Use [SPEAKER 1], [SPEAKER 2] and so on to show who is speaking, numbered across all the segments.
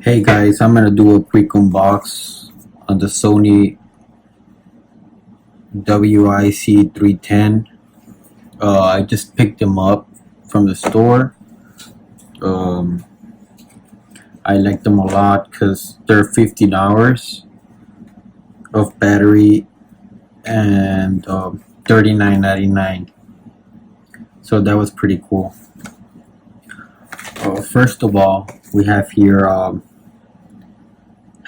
[SPEAKER 1] Hey guys, I'm gonna do a quick unbox on the Sony WI-C310. I just picked them up from the store. Um, I like them a lot because they're 15 hours of battery and $39.99. So that was pretty cool. First of all, we have here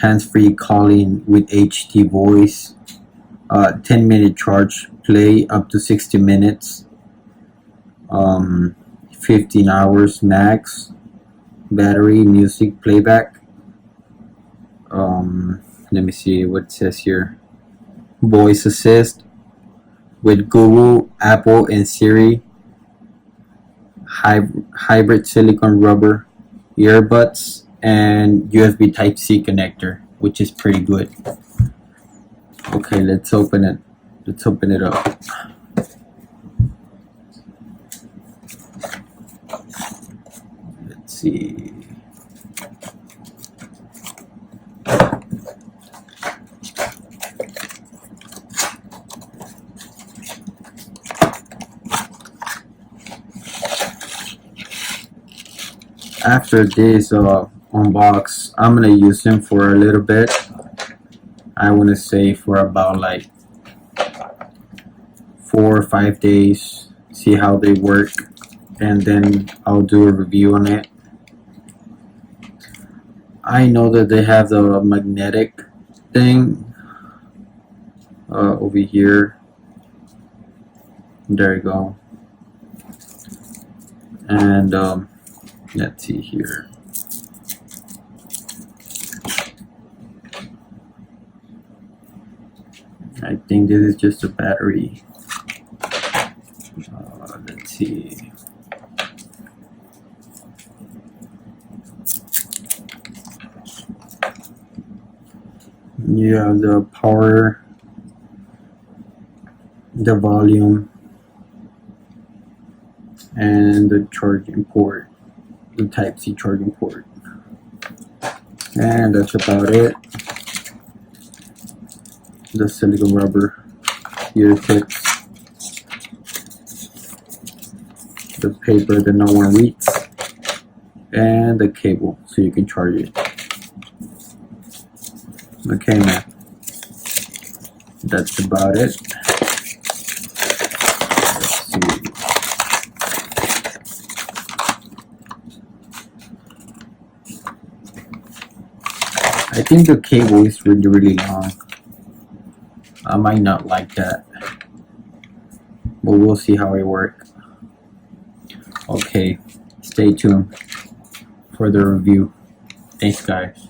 [SPEAKER 1] hands-free calling with HD voice, 10-minute charge play up to 60 minutes, 15 hours max battery, music playback. Let me see what it says here. Voice assist with Google, Apple, and Siri. Hybrid silicone rubber earbuds and USB Type-C connector, which is pretty good. Okay, let's open it. Let's open it up. Let's see. After this unbox, I'm gonna use them for a little bit. I want to say for about like 4 or 5 days, see how they work, and then I'll do a review on it. I know that they have the magnetic thing over here. There you go. And let's see here. I think this is just a battery. Let's see. Yeah, the power, the volume, and the charging port, the Type-C charging port. And that's about it. The silicone rubber ear tips, the paper that no one reads, and the cable so you can charge it. Okay, man, that's about it. Let's see. I think the cable is really long. I might not like that, but we'll see how it works. Okay, stay tuned for the review. Thanks, guys.